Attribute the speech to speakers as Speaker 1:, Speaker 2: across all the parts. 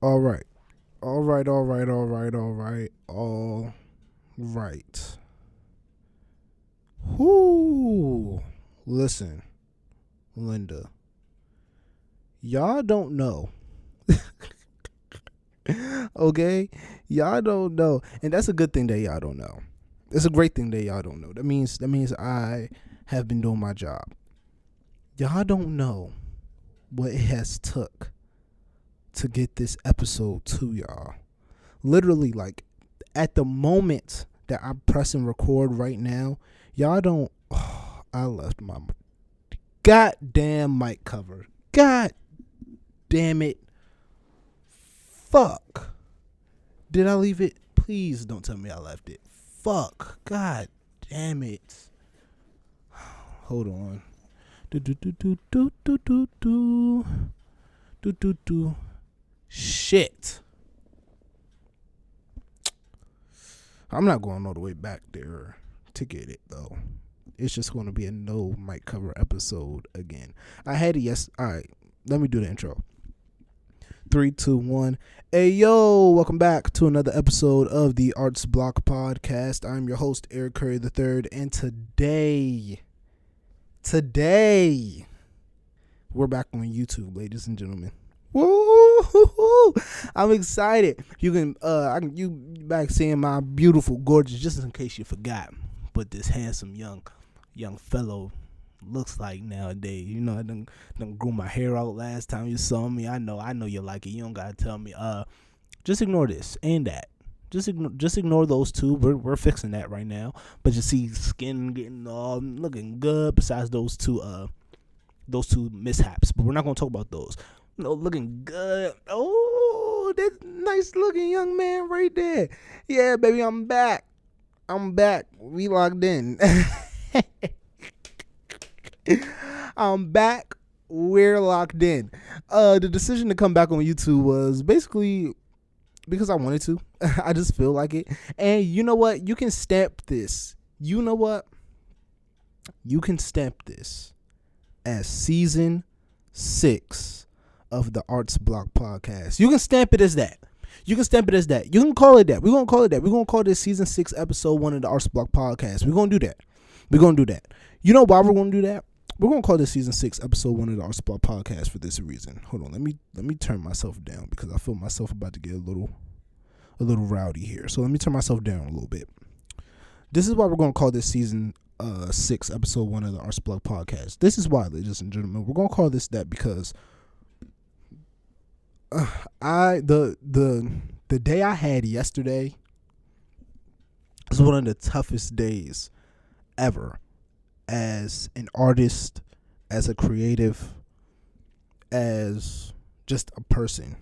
Speaker 1: All right. All right, all right, all right, all right, all right. Whoo. Listen, Linda, y'all don't know. Okay? Y'all don't know. And that's a good thing that y'all don't know. It's a great thing that y'all don't know. That means I have been doing my job. Y'all don't know what it has took to get this episode to y'all. Literally, like, at the moment that I'm pressing record right now, y'all don't. Oh, I left my goddamn mic cover. God damn it. Fuck. Did I leave it? Please don't tell me I left it. Fuck. God damn it. Hold on. Do do do do do do do do do do do. Shit. I'm not going all the way back there to get it though. It's just going to be a no mic cover episode again. I had it All right, let me do the intro. 3, 2, 1. Hey yo, welcome back to another episode of the Arts Block Podcast. I'm your host Eric Curry III, and today we're back on YouTube, ladies and gentlemen. Woo! I'm excited. You back seeing my beautiful, gorgeous, just in case you forgot, what this handsome young fellow looks like nowadays. You know, I done grew my hair out last time you saw me. I know you like it. You don't gotta tell me. Just ignore this and that. Just ignore those two. We're fixing that right now. But you see, skin getting all looking good. Besides those two mishaps, but we're not gonna talk about those. No, looking good. Oh, that nice looking young man right there. Yeah, baby, I'm back. We locked in. I'm back. We're locked in. The decision to come back on YouTube was basically because I wanted to. I just feel like it. And you know what? You can stamp this. You know what? You can stamp this as season 6 of the Arts Block Podcast. You can stamp it as that. You can call it that. We're going to call it that. We're going to call this season 6, episode 1 of the Arts Block Podcast. We're going to do that. You know why we're going to do that? We're going to call this season 6, episode 1 of the Arts Block Podcast for this reason. Hold on. Let me turn myself down because I feel myself about to get a little rowdy here. So let me turn myself down a little bit. This is why we're going to call this season 6, episode 1 of the Arts Block Podcast. This is why, ladies and gentlemen, we're going to call this that because the day I had yesterday was one of the toughest days ever as an artist, as a creative, as just a person.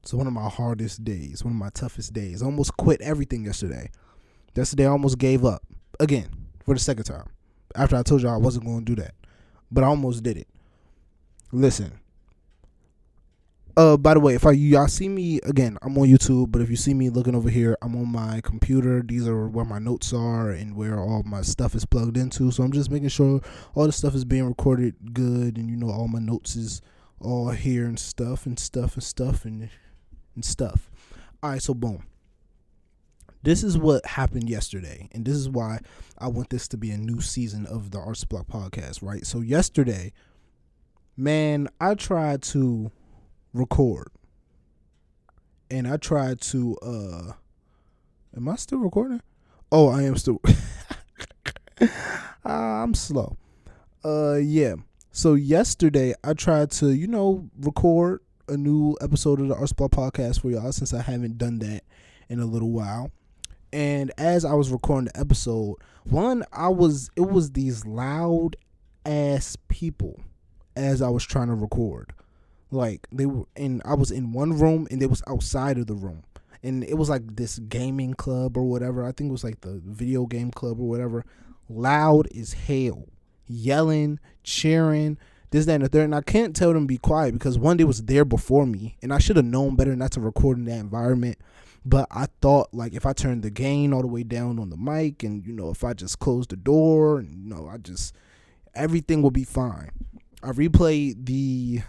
Speaker 1: So one of my hardest days, one of my toughest days. I almost quit everything yesterday. Yesterday I almost gave up again for the second time after I told y'all I wasn't going to do that, but I almost did it. Listen. By the way, if y'all see me again, I'm on YouTube, but if you see me looking over here, I'm on my computer. These are where my notes are and where all my stuff is plugged into. So I'm just making sure all the stuff is being recorded good, and all my notes is all here and stuff. All right, so boom. This is what happened yesterday, and this is why I want this to be a new season of the Arts Block Podcast, right? So yesterday, man, I tried to record, and I tried to am I still recording? Oh, I am still. I'm slow. Yeah. So yesterday I tried to record a new episode of the Arts Block Podcast for y'all, since I haven't done that in a little while. And as I was recording the episode, it was these loud ass people as I was trying to record. Like, I was in one room and they was outside of the room, and it was like this gaming club or whatever. I think it was like the video game club or whatever. Loud as hell, yelling, cheering, this, that, and the third. And I can't tell them to be quiet because one, they was there before me, and I should have known better not to record in that environment. But I thought, like, if I turned the gain all the way down on the mic, and if I just closed the door, and everything will be fine. I replayed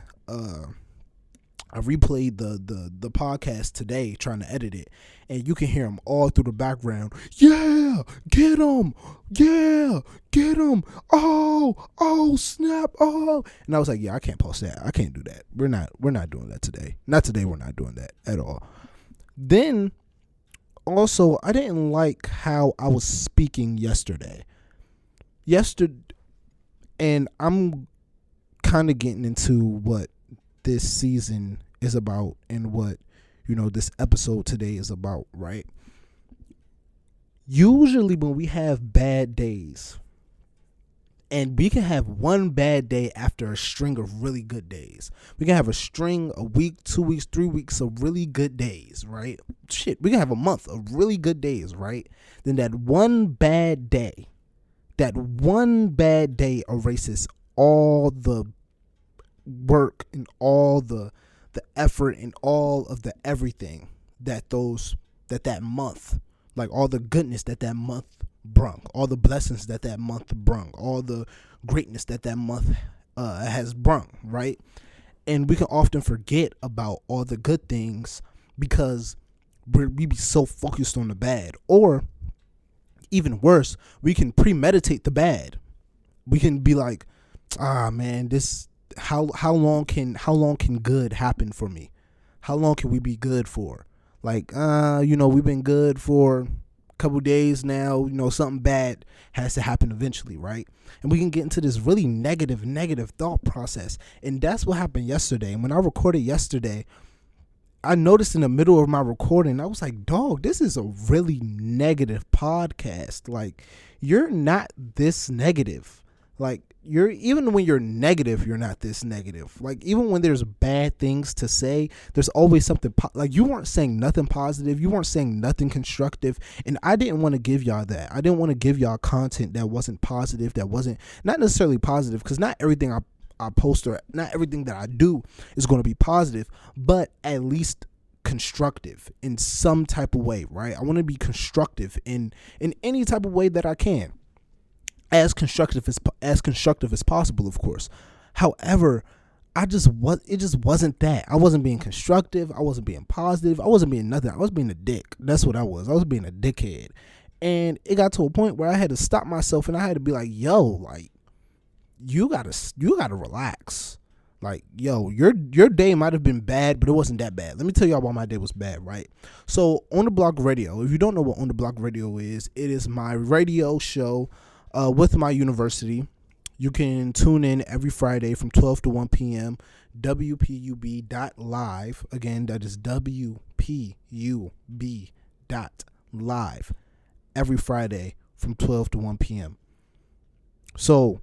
Speaker 1: I replayed the podcast today trying to edit it, and you can hear them all through the background. Yeah, get him. Yeah, get him. Oh, snap. Oh, and I was like, yeah, I can't post that. I can't do that. We're not doing that today. Not today. We're not doing that at all. Then also, I didn't like how I was speaking yesterday. And I'm kind of getting into what this season is about and what this episode today is about, right? Usually when we have bad days, and we can have one bad day after a string of really good days. We can have a string, a week, 2 weeks, 3 weeks of really good days, right? Shit, we can have a month of really good days, right? Then that one bad day erases all the work and all the effort and all of the everything that month, like all the goodness that month brung, all the blessings that month brung, all the greatness that month has brung, right? And we can often forget about all the good things because we be so focused on the bad. Or even worse, we can premeditate the bad. We can be like, man, this how long can good happen for me? How long can we be good for? Like, we've been good for a couple days now. Something bad has to happen eventually, right? And we can get into this really negative thought process. And that's what happened yesterday. And when I recorded yesterday, I noticed in the middle of my recording, I was like, dog, this is a really negative podcast. Like, you're not this negative. Like, even when you're negative, you're not this negative. Like, even when there's bad things to say, there's always something like you weren't saying nothing positive, you weren't saying nothing constructive, and I didn't want to give y'all that. I didn't want to give y'all content that wasn't positive, that wasn't not necessarily positive, because not everything I post or not everything that I do is going to be positive, but at least constructive in some type of way, right? I want to be constructive in any type of way that I can. As constructive as possible, of course. However, it just wasn't that. I wasn't being constructive. I wasn't being positive. I wasn't being nothing. I was being a dick. That's what I was. I was being a dickhead. And it got to a point where I had to stop myself and I had to be like, yo, like, you gotta relax. Like, yo, your day might have been bad, but it wasn't that bad. Let me tell y'all why my day was bad, right? So, On the Block Radio, if you don't know what On the Block Radio is, it is my radio show with my university. You can tune in every Friday from 12 to 1 p.m. WPUB.live. Again, that is WPUB.live every Friday from 12 to 1 p.m. So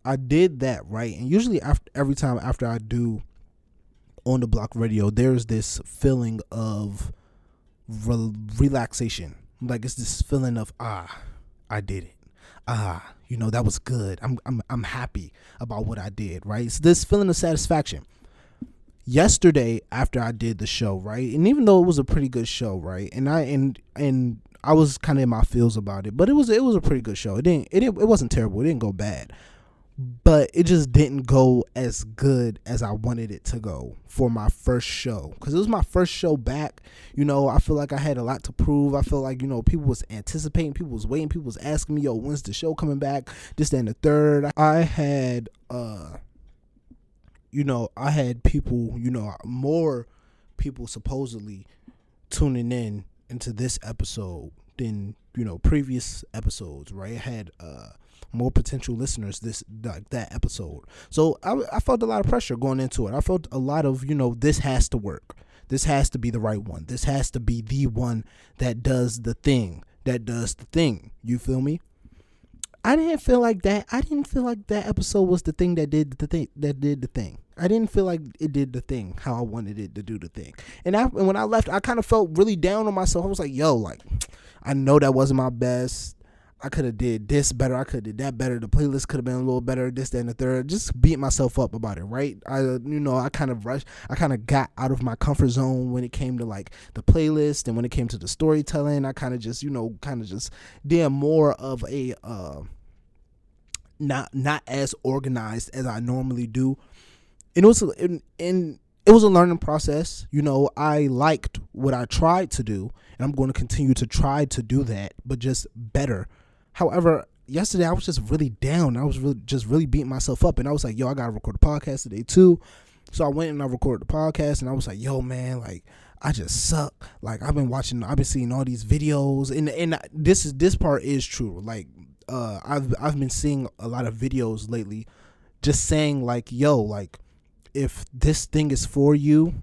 Speaker 1: I did that, right? And usually every time after I do On the Block Radio, there's this feeling of relaxation. Like, it's this feeling of, I did it. That was good. I'm happy about what I did, right? It's this feeling of satisfaction. Yesterday, after I did the show, right, and even though it was a pretty good show, right, and I was kind of in my feels about it, but it was a pretty good show. It wasn't terrible. It didn't go bad. But it just didn't go as good as I wanted it to go for my first show. Because it was my first show back. I feel like I had a lot to prove. I feel like, people was anticipating. People was waiting. People was asking me, yo, when's the show coming back? This, that, and the third. I had, people, more people supposedly tuning in into this episode than, previous episodes, right? I had, more potential listeners that episode. So I felt a lot of pressure going into it. I felt a lot of, this has to work. This has to be the right one. This has to be the one that does the thing. You feel me? I didn't feel like that. I didn't feel like that episode was the thing that did the thing. I didn't feel like it did the thing how I wanted it to do the thing. And when I left, I kind of felt really down on myself. I was like, yo, like, I know that wasn't my best. I could have did this better. I could have did that better. The playlist could have been a little better. This, that, and the third. Just beat myself up about it, right? I kind of rushed. I kind of got out of my comfort zone when it came to like the playlist and when it came to the storytelling. I kind of just, did more of a not as organized as I normally do. And it was, and it was a learning process. I liked what I tried to do, and I'm going to continue to try to do that, but just better. However, yesterday I was just really down. I was really beating myself up, and I was like, yo, I got to record a podcast today too. So I went and I recorded the podcast, and I was like, yo, man, like, I just suck. Like, I've been seeing all these videos, and this part is true. Like, I've been seeing a lot of videos lately just saying like, yo, like, if this thing is for you,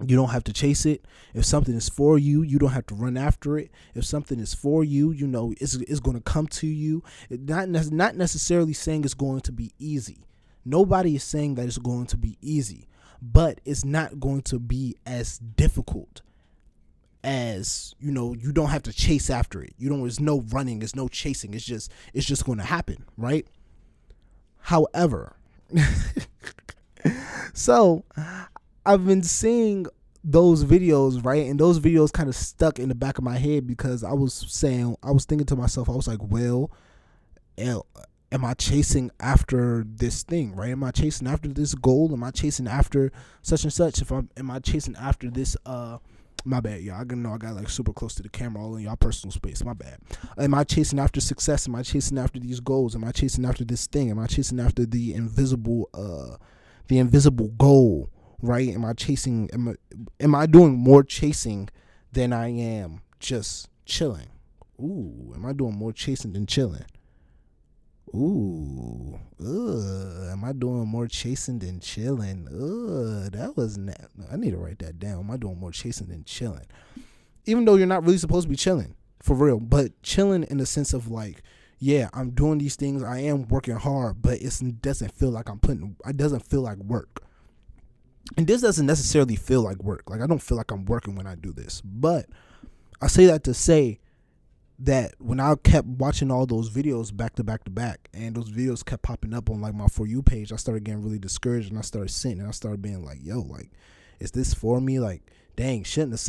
Speaker 1: you don't have to chase it. If something is for you, you don't have to run after it. If something is for you, it's going to come to you. Not necessarily saying it's going to be easy. Nobody is saying that it's going to be easy, but it's not going to be as difficult as, you don't have to chase after it. There's no running, there's no chasing. It's just going to happen, right? However, so I've been seeing those videos, right? And those videos kind of stuck in the back of my head because I was thinking to myself, I was like, well, am I chasing after this thing, right? Am I chasing after this goal? Am I chasing after such and such? Am I chasing after this, my bad, y'all. I got like super close to the camera, all in y'all personal space. My bad. Am I chasing after success? Am I chasing after these goals? Am I chasing after this thing? Am I chasing after the invisible goal? Right? Am I doing more chasing than I am just chilling? Ooh, am I doing more chasing than chilling? Ooh, am I doing more chasing than chilling? I need to write that down. Am I doing more chasing than chilling? Even though you're not really supposed to be chilling, for real, but chilling in the sense of like, yeah, I'm doing these things, I am working hard, but it doesn't feel like it doesn't feel like work. And this doesn't necessarily feel like work. Like, I don't feel like I'm working when I do this. But I say that to say that when I kept watching all those videos back to back to back, and those videos kept popping up on like my For You page, I started getting really discouraged, and I started sitting, and I started being like, yo, like, is this for me? Like, dang, shouldn't have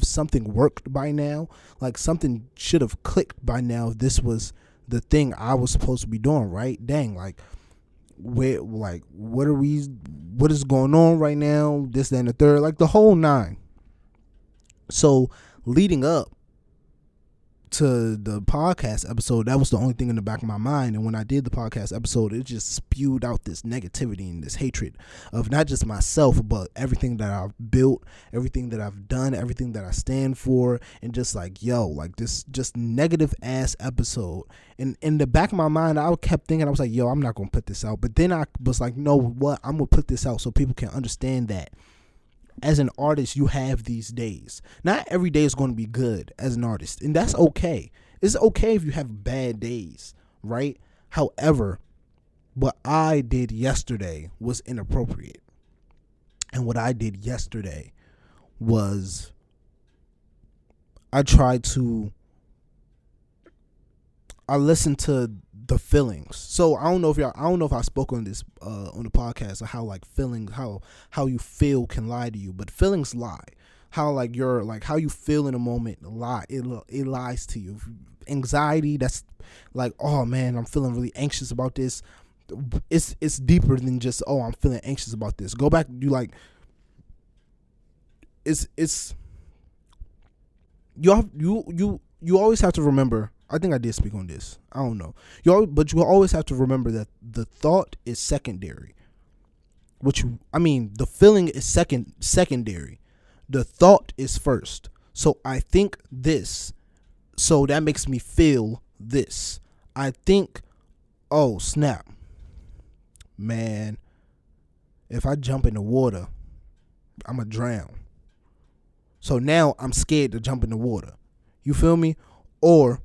Speaker 1: something worked by now? Like, something should have clicked by now if this was the thing I was supposed to be doing, right? Dang, like, what is going on right now? This, that, and the third, like the whole nine. So leading up to the podcast episode, that was the only thing in the back of my mind. And when I did the podcast episode, it just spewed out this negativity and this hatred of not just myself, but everything that I've built, everything that I've done, everything that I stand for, and just like, yo, like this just negative ass episode. And in the back of my mind, I kept thinking, I was like, yo, I'm not going to put this out. But then I was like, no, what? I'm going to put this out so people can understand that as an artist, you have these days. Not every day is going to be good as an artist, and that's okay. It's okay if you have bad days, right? However, what I did yesterday was inappropriate. And what I did yesterday was I listened to the feelings. So I don't know if I spoke on this on the podcast, or how like feelings, how you feel can lie to you, but feelings lie. How like how you feel in a moment it lies to you. Anxiety, that's like, oh man, I'm feeling really anxious about this. It's deeper than just, oh, I'm feeling anxious about this. Go back, you always have to remember. I think I did speak on this. I don't know. But you always have to remember that the thought is secondary. The feeling is secondary. The thought is first. So I think this, so that makes me feel this. I think, oh snap, man, if I jump in the water, I'm gonna drown. So now I'm scared to jump in the water. You feel me? Or,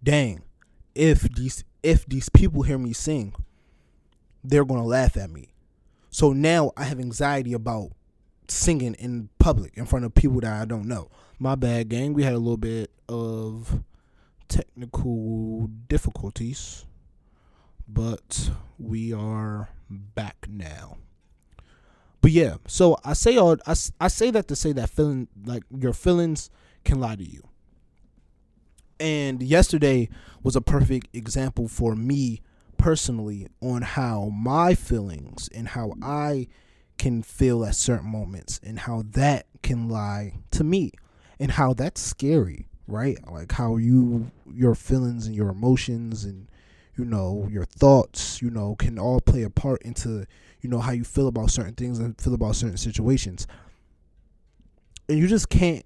Speaker 1: dang, if these people hear me sing, they're gonna laugh at me. So now I have anxiety about singing in public in front of people that I don't know. My bad, gang. We had a little bit of technical difficulties, but we are back now. But yeah, so I say that to say that feeling, like, your feelings can lie to you. And yesterday was a perfect example for me personally on how my feelings and how I can feel at certain moments and how that can lie to me and how that's scary, right? Like how your feelings and your emotions and your thoughts, can all play a part into how you feel about certain things and feel about certain situations. And you just can't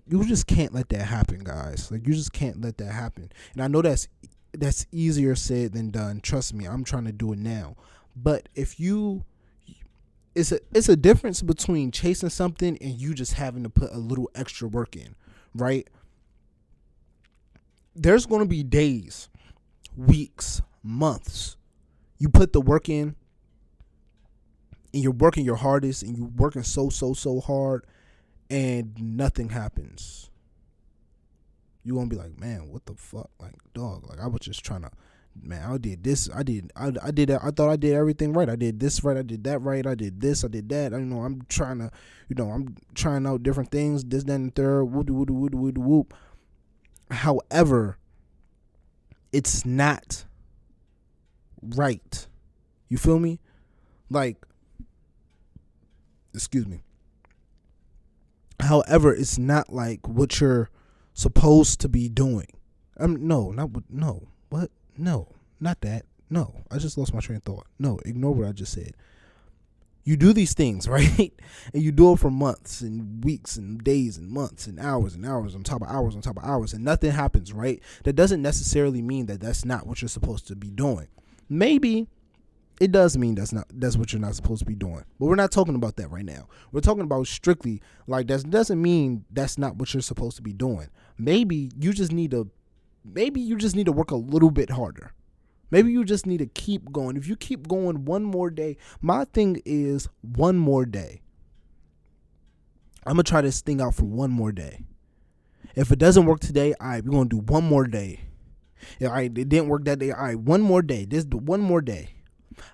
Speaker 1: let that happen, guys. Like, you just can't let that happen. And I know that's easier said than done. Trust me, I'm trying to do it now. But it's a difference between chasing something and you just having to put a little extra work in, right? There's going to be days, weeks, months. You put the work in and you're working your hardest and you're working so hard and nothing happens. You're going to be like, man, what the fuck? Like, dog, like I was just trying to, man, I did this. I did that. I thought I did everything right. I did this right. I did that right. I did this. I did that. I'm trying to, I'm trying out different things, this, that, and the third, whoop. However, it's not right. You feel me? Like, excuse me. However, it's not like what you're supposed to be doing. No, not that. No, I just lost my train of thought. No, ignore what I just said. You do these things, right? And you do it for months and weeks and days and months and hours on top of hours on top of hours, and nothing happens, right? That doesn't necessarily mean that that's not what you're supposed to be doing. Maybe it does mean that's what you're not supposed to be doing. But we're not talking about that right now. We're talking about strictly, like, that doesn't mean that's not what you're supposed to be doing. Maybe you just need to work a little bit harder. Maybe you just need to keep going. If you keep going one more day, my thing is one more day. I'm going to try this thing out for one more day. If it doesn't work today, all right, we're going to do one more day. Yeah, all right, it didn't work that day. All right, one more day. One more day.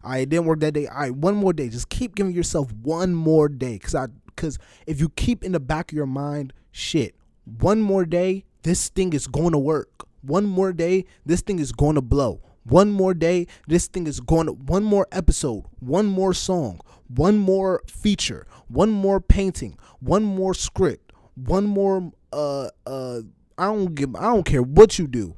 Speaker 1: All right, it didn't work that day. All right, one more day. Just keep giving yourself one more day. Because if you keep in the back of your mind, shit, one more day, this thing is going to work. One more day, this thing is going to blow. One more day, this thing is going to, one more episode, one more song, one more feature, one more painting, one more script, one more, I don't care what you do.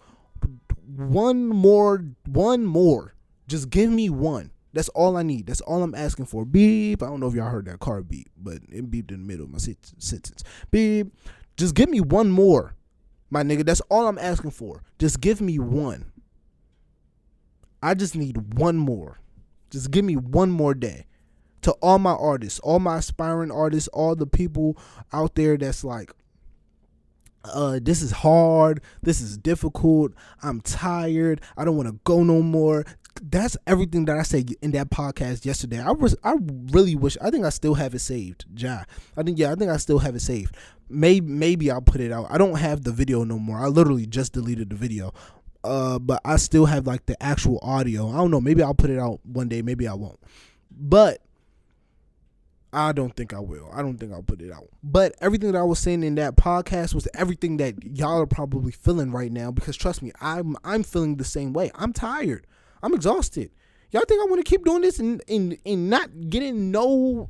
Speaker 1: One more. Just give me one. That's all I need. That's all I'm asking for. Beep. I don't know if y'all heard that car beep, but it beeped in the middle of my sentence. Beep. Just give me one more, my nigga. That's all I'm asking for. Just give me one. I just need one more. Just give me one more day. To all my artists, all my aspiring artists, all the people out there that's like, this is hard, this is difficult, I'm tired, I don't want to go no more. That's everything that I said in that podcast yesterday. I really wish, I think I still have it saved. I think I still have it saved. Maybe I'll put it out. I don't have the video no more. I literally just deleted the video. But I still have like the actual audio. I don't know, maybe I'll put it out one day, maybe I won't. But I don't think I will. I don't think I'll put it out. But everything that I was saying in that podcast was everything that y'all are probably feeling right now, because trust me, I'm feeling the same way. I'm tired. I'm exhausted. Y'all think I want to keep doing this and not getting no,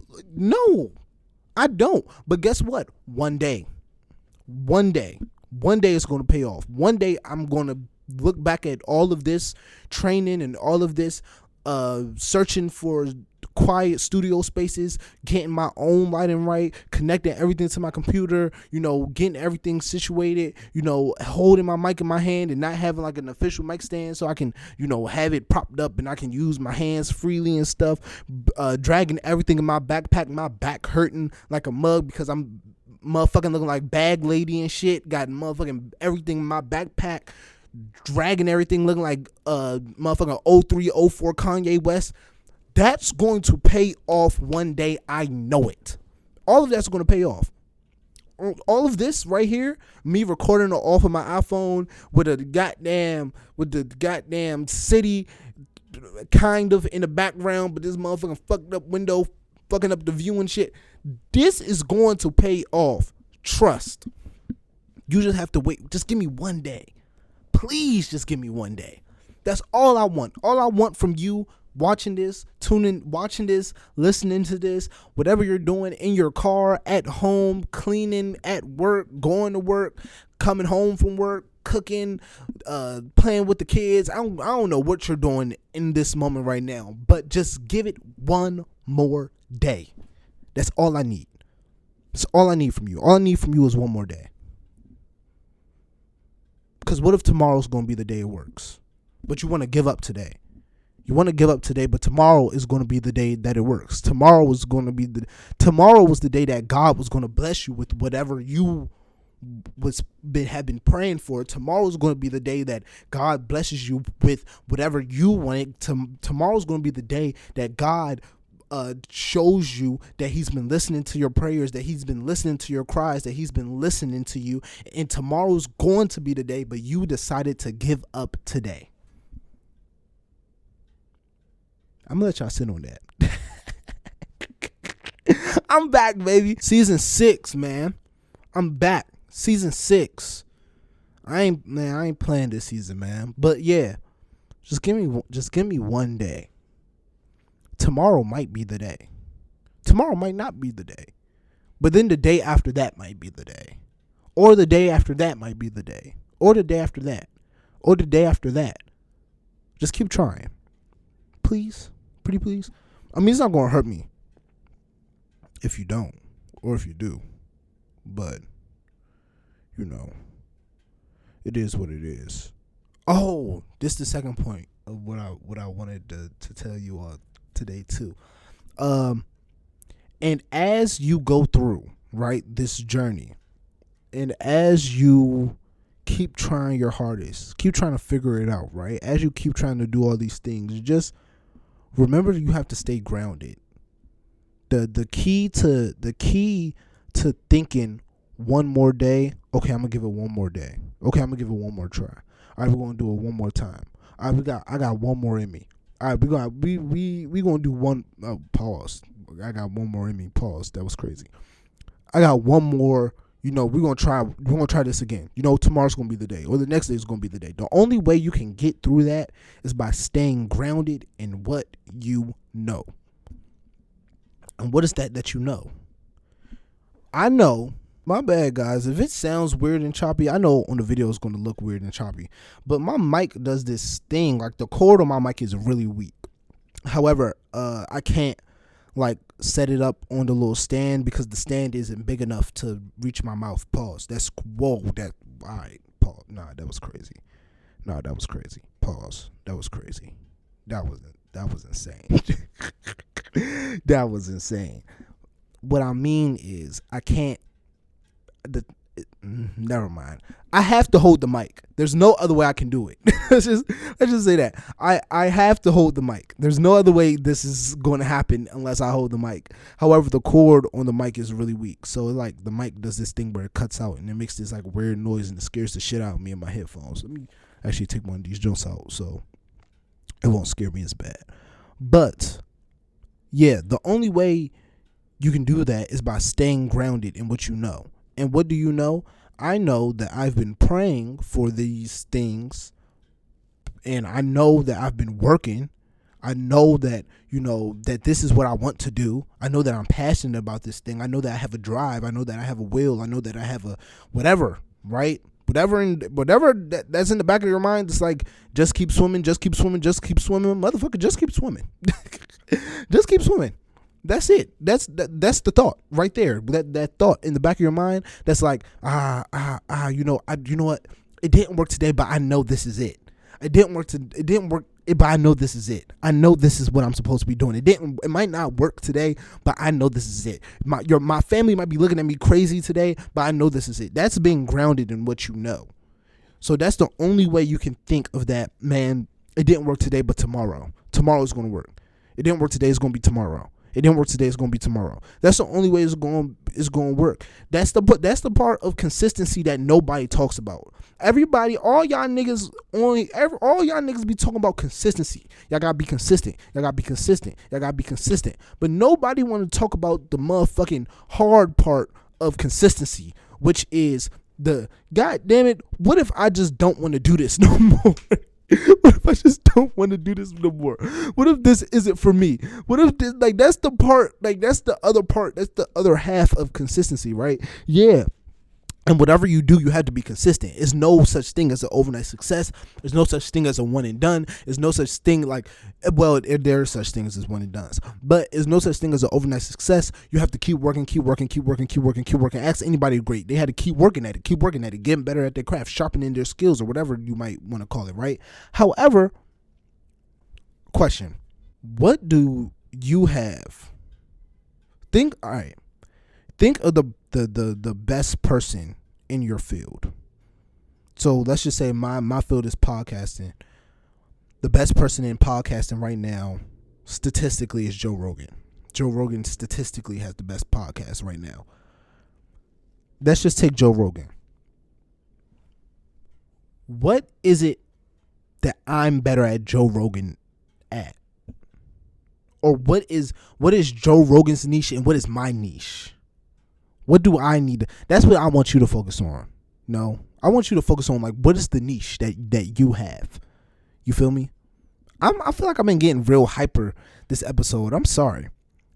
Speaker 1: I don't. But guess what? One day it's going to pay off. One day I'm going to look back at all of this training and all of this searching for quiet studio spaces, getting my own lighting right, connecting everything to my computer, getting everything situated, holding my mic in my hand and not having like an official mic stand so I can, have it propped up and I can use my hands freely and stuff, dragging everything in my backpack, my back hurting like a mug because I'm motherfucking looking like bag lady and shit, got motherfucking everything in my backpack, dragging everything looking like motherfucking 03, 04 Kanye West. That's going to pay off one day. I know it. All of that's going to pay off. All of this right here, me recording off of my iPhone with the goddamn city kind of in the background, but this motherfucking fucked up window fucking up the view and shit. This is going to pay off. Trust. You just have to wait. Just give me one day. Please just give me one day. That's all I want. All I want from you watching this, watching this, listening to this, whatever you're doing in your car, at home, cleaning, at work, going to work, coming home from work, cooking, playing with the kids. I don't know what you're doing in this moment right now, but just give it one more day. That's all I need. That's all I need from you. All I need from you is one more day. Because what if tomorrow's going to be the day it works? But you want to give up today. You want to give up today, but tomorrow is going to be the day that it works. Tomorrow was the day that God was going to bless you with whatever you have been praying for. Tomorrow is going to be the day that God blesses you with whatever you wanted. Tomorrow is going to be the day that God shows you that he's been listening to your prayers, that he's been listening to your cries, that he's been listening to you. And tomorrow's going to be the day, but you decided to give up today. I'm gonna let y'all sit on that. I'm back, baby. Season 6, man. I'm back. Season 6. I ain't playing this season, man. But yeah, just give me one day. Tomorrow might be the day. Tomorrow might not be the day. But then the day after that might be the day. Or the day after that might be the day. Or the day after that. Or the day after that. Just keep trying. Please. Pretty please. I mean, it's not going to hurt me if you don't. Or if you do. But, you know, it is what it is. Oh, this is the second point of what I wanted to tell you all today too. And as you go through, right, this journey, and as you keep trying your hardest, keep trying to figure it out, right, as you keep trying to do all these things, just remember you have to stay grounded. The key to thinking one more day, okay, I'm gonna give it one more day. Okay, I'm gonna give it one more try. All right, we're gonna do it one more time. All right, I got one more in me. All right, we gonna do one. Pause. I got one more in me. Pause. That was crazy. I got one more. You know, we're gonna try this again. You know, tomorrow's gonna be the day, or the next day is gonna be the day. The only way you can get through that is by staying grounded in what you know. And what is that you know? I know. My bad, guys. If it sounds weird and choppy, I know on the video it's going to look weird and choppy. But my mic does this thing. Like, the cord on my mic is really weak. However, I can't, like, set it up on the little stand because the stand isn't big enough to reach my mouth. Pause. All right. Pause. Nah, that was crazy. Pause. That was crazy. That was insane. That was insane. What I mean is, I can't. Never mind. I have to hold the mic. There's no other way I can do it. let's just say that I have to hold the mic. There's no other way this is going to happen unless I hold the mic. However, the cord on the mic is really weak, so like the mic does this thing where it cuts out and it makes this like weird noise and it scares the shit out of me in my headphones. Let me actually take one of these joints out so it won't scare me as bad. But yeah, the only way you can do that is by staying grounded in what you know. And what do you know? I know that I've been praying for these things, and I know that I've been working. I know that, you know, that this is what I want to do. I know that I'm passionate about this thing. I know that I have a drive. I know that I have a will. I know that I have a whatever, right? Whatever that's in the back of your mind, it's like, just keep swimming, just keep swimming, just keep swimming. Motherfucker, just keep swimming. Just keep swimming. That's it. That's the thought right there. That thought in the back of your mind. That's like, you know what? It didn't work today, but I know this is it. It didn't work, but I know this is it. I know this is what I'm supposed to be doing. It might not work today, but I know this is it. My family might be looking at me crazy today, but I know this is it. That's being grounded in what you know. So that's the only way you can think of that, man. It didn't work today, but tomorrow is going to work. It didn't work today, it's going to be tomorrow. It didn't work today, it's going to be tomorrow. That's the only way it's going to work. That's the part of consistency that nobody talks about. Everybody, all y'all niggas be talking about consistency. Y'all got to be consistent. Y'all got to be consistent. Y'all got to be consistent. But nobody want to talk about the motherfucking hard part of consistency, which is the, God damn it, what if I just don't want to do this no more? What if I just don't want to do this no more? What if this isn't for me? What if this, like, that's the part, like, that's the other part, that's the other half of consistency, right? Yeah. And whatever you do, you have to be consistent. There's no such thing as an overnight success. There's no such thing as a one and done. There's no such thing like, well, there are such things as one and dones, but there's no such thing as an overnight success. You have to keep working, keep working, keep working, keep working, keep working. Ask anybody great. They had to keep working at it, getting better at their craft, sharpening their skills or whatever you might want to call it, right? However, question, what do you have? All right. Think of the best person in your field. So let's just say my field is podcasting. The best person in podcasting right now, statistically, is Joe Rogan. Joe Rogan statistically has the best podcast right now. Let's just take Joe Rogan. What is it that I'm better at Joe Rogan at? Or what is Joe Rogan's niche and what is my niche? What do I need? That's what I want you to focus on. No, I want you to focus on, like, what is the niche that you have? You feel me? I feel like I've been getting real hyper this episode. I'm sorry.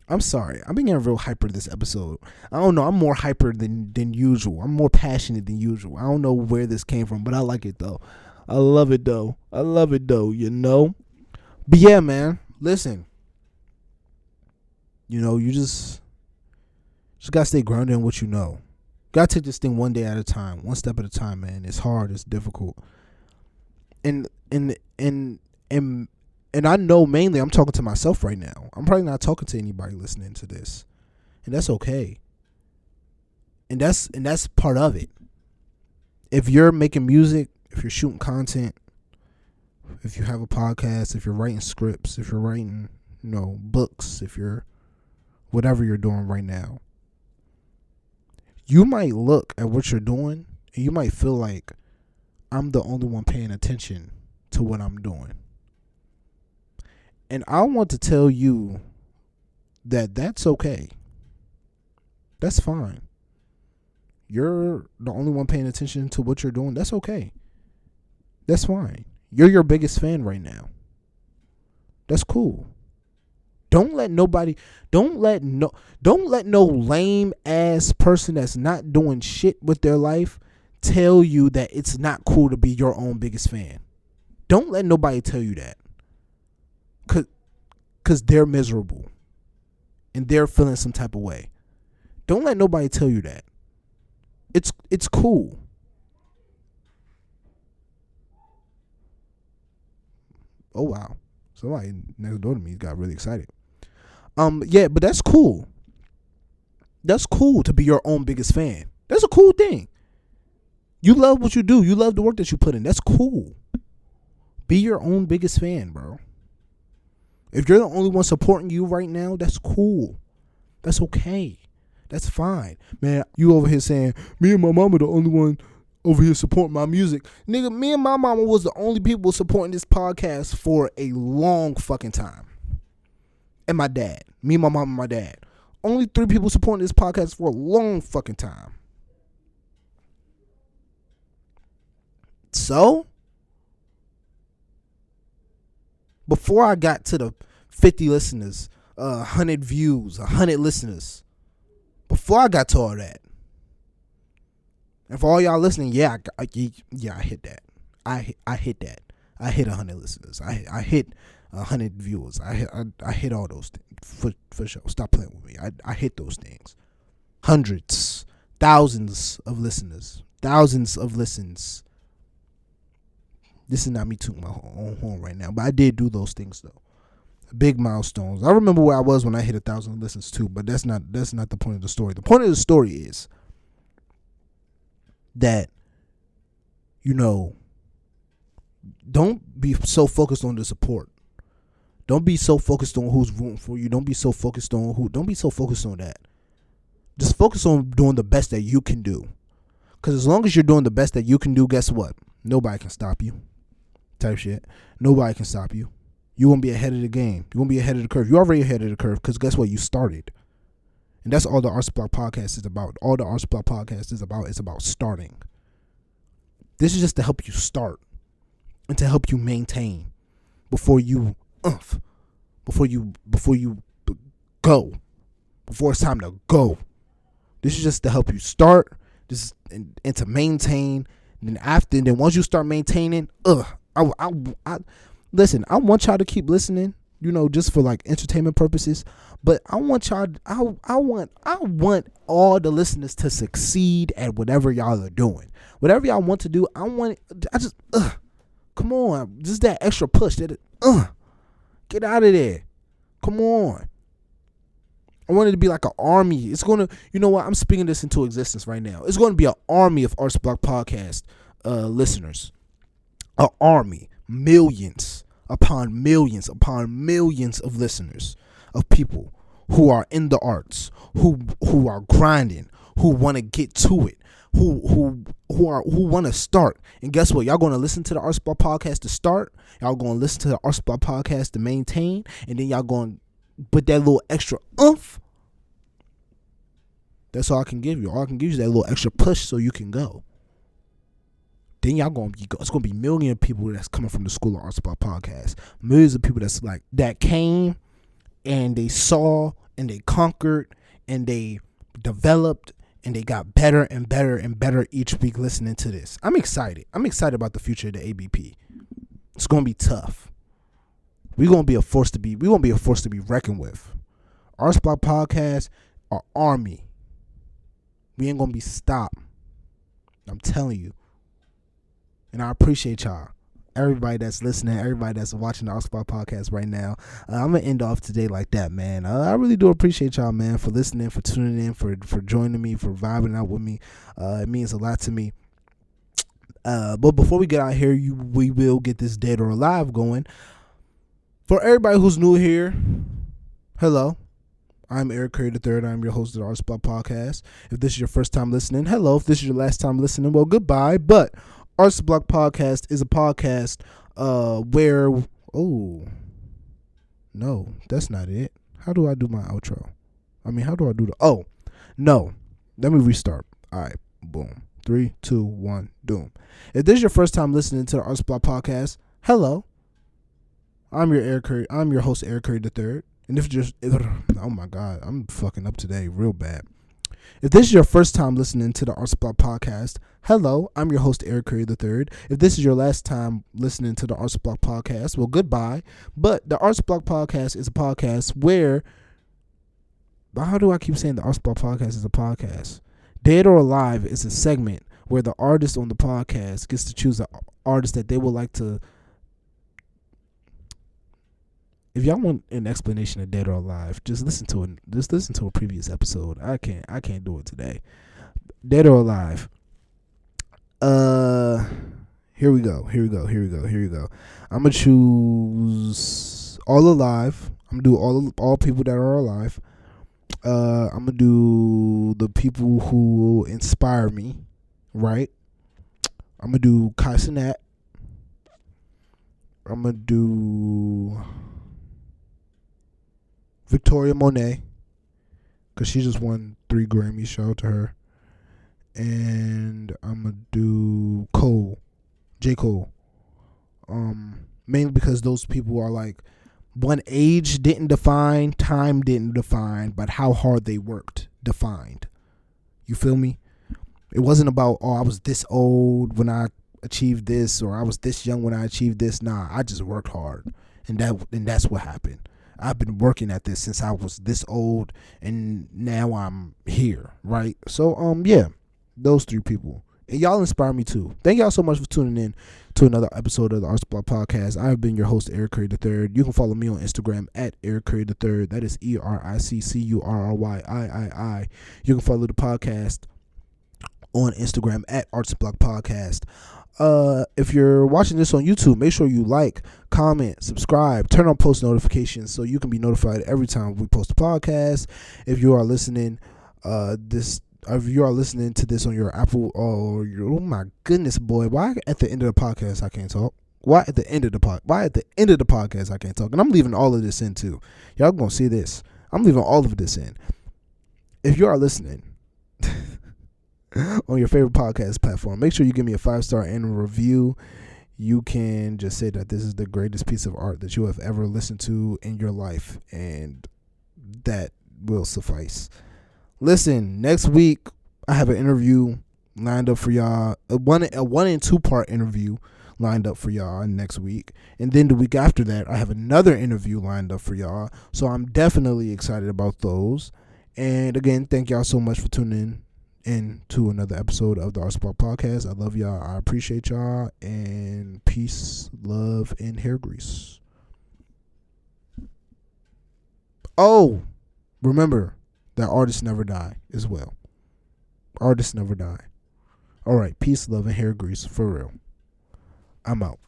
Speaker 1: I've been getting real hyper this episode. I don't know. I'm more hyper than usual. I'm more passionate than usual. I don't know where this came from, but I like it though. I love it though. You know? But yeah, man. Listen. You know, you just gotta stay grounded in what you know. Gotta take this thing one day at a time, one step at a time, man. It's hard, it's difficult. And I know mainly I'm talking to myself right now. I'm probably not talking to anybody listening to this. And that's okay. And that's part of it. If you're making music, if you're shooting content, if you have a podcast, if you're writing scripts, if you're writing, books, if you're whatever you're doing right now, you might look at what you're doing and you might feel like, I'm the only one paying attention to what I'm doing. And I want to tell you that that's okay. That's fine. You're the only one paying attention to what you're doing. That's okay. That's fine. You're your biggest fan right now. That's cool. Don't let no lame ass person that's not doing shit with their life tell you that it's not cool to be your own biggest fan. Don't let nobody tell you that. Cause they're miserable and they're feeling some type of way. Don't let nobody tell you that. It's cool. Oh wow. Somebody next door to me got really excited. Yeah, but that's cool. That's cool to be your own biggest fan. That's a cool thing. You love what you do. You love the work that you put in. That's cool. Be your own biggest fan, bro. If you're the only one supporting you right now, that's cool. That's okay. That's fine. Man, you over here saying, me and my mama the only one over here supporting my music. Nigga, me and my mama was the only people supporting this podcast for a long fucking time. And my dad. Me, my mom, and my dad. Only 3 people supporting this podcast for a long fucking time. So, before I got to the 50 listeners, 100 views, 100 listeners, before I got to all that, and for all y'all listening, I hit that. I hit that. I hit 100 listeners. I hit 100 viewers. I hit all those things for sure. Stop playing with me. I hit those things. Hundreds, thousands of listeners, thousands of listens. This is not me tooting my own horn right now, but I did do those things though. Big milestones. I remember where I was when I hit 1,000 listens too, but that's not the point of the story. The point of the story is that, don't be so focused on the support. Don't be so focused on who's rooting for you. Don't be so focused on that. Just focus on doing the best that you can do. Because as long as you're doing the best that you can do, guess what? Nobody can stop you. Type shit. Nobody can stop you. You're going to be ahead of the game. You're going to be ahead of the curve. You're already ahead of the curve because guess what? You started. And that's all the Art Supply Podcast is about. All the Art Supply Podcast is about starting. This is just to help you start. and to help you maintain before you before you go, before it's time to go. This is just to help you start, this and to maintain. And then once you start maintaining, I listen. I want y'all to keep listening, just for like entertainment purposes. But I want y'all. I want all the listeners to succeed at whatever y'all are doing, whatever y'all want to do. I just come on, just that extra push. Get out of there. Come on. I want it to be like an army. It's going to, you know what? I'm speaking this into existence right now. It's going to be an army of Arts Block Podcast listeners. An army. Millions upon millions of listeners, of people who are in the arts, who are grinding, who want to get to it, who want to start. And guess what? Y'all going to listen to the Arts Block Podcast to start. Y'all going to listen to the Arts Block Podcast to maintain. And then y'all going to put that little extra oomph. That's all I can give you. All I can give you is that little extra push so you can go. Then y'all it's gonna be millions of people that's coming from the School of Arts Block Podcast. Millions of people that came and they saw and they conquered and they developed and they got better and better and better each week listening to this. I'm excited. I'm excited about the future of the ABP. It's gonna be tough. We're gonna be a force to be reckoned with. Arts Block Podcast, our army. We ain't gonna be stopped. I'm telling you. And I appreciate y'all. Everybody that's listening, everybody that's watching the Arts Block Podcast right now. I'm going to end off today like that, man. I really do appreciate y'all, man, for listening, for tuning in, for joining me, for vibing out with me. It means a lot to me. But before we get out here, we will get this Dead or Alive going. For everybody who's new here, hello. I'm Eric Curry III. I'm your host of the Arts Block Podcast. If this is your first time listening, hello. If this is your last time listening, well, goodbye. But Arts Block Podcast is a podcast where, no, that's not it. How do I do my outro? How do I do no. Let me restart. All right, boom. 3, 2, 1, doom. If this is your first time listening to the Arts Block Podcast, hello. I'm your host, Eric Curry III. And oh my God, I'm fucking up today real bad. If this is your first time listening to the Arts Block Podcast, hello, I'm your host, Eric Curry III. If this is your last time listening to the Arts Block Podcast, well, goodbye. But the Arts Block Podcast is a podcast where, how do I keep saying the Arts Block Podcast is a podcast? Dead or Alive is a segment where the artist on the podcast gets to choose an artist that they would like to. If y'all want an explanation of Dead or Alive, just listen to a previous episode. I can't do it today. Dead or Alive. Here we go. I'm gonna choose all alive. I'm gonna do all people that are alive. I'm gonna do the people who inspire me, right? I'm gonna do Kai Cenat. I'm gonna do Victoria Monet, because she just won 3 Grammys. Shout out to her. And I'm going to do J. Cole. Mainly because those people are like, one, age didn't define, time didn't define, but how hard they worked defined. You feel me? It wasn't about, I was this old when I achieved this, or I was this young when I achieved this. Nah, I just worked hard. And that's what happened. I've been working at this since I was this old, and now I'm here, right? So, yeah, those 3 people. And y'all inspire me too. Thank y'all so much for tuning in to another episode of the Arts Block Podcast. I have been your host, Eric Curry III. You can follow me on Instagram at Eric Curry III. That is ERICCURRYIII. You can follow the podcast on Instagram at Arts Block Podcast. If you're watching this on YouTube, make sure you like, comment, subscribe, turn on post notifications so you can be notified every time we post a podcast. If you are listening if you are listening to this on your Apple or your, oh my goodness, boy, why at the end of the podcast I can't talk? Why at the end of the podcast I can't talk? And I'm leaving all of this in too. Y'all gonna see this. I'm leaving all of this in. If you are listening on your favorite podcast platform, make sure you give me a 5-star and a review. you can just say that this is the greatest piece of art that you have ever listened to in your life, and that will suffice. Listen, next week I have an interview lined up for y'all. A one and 2 part interview lined up for y'all next week. And then the week after that, I have another interview lined up for y'all. So I'm definitely excited about those. And again, thank y'all so much for tuning in to another episode of the Art Spark Podcast. I love y'all. I appreciate y'all. And peace, love, and hair grease. Oh, remember that artists never die as well. Artists never die. All right, peace, love, and hair grease for real. I'm out.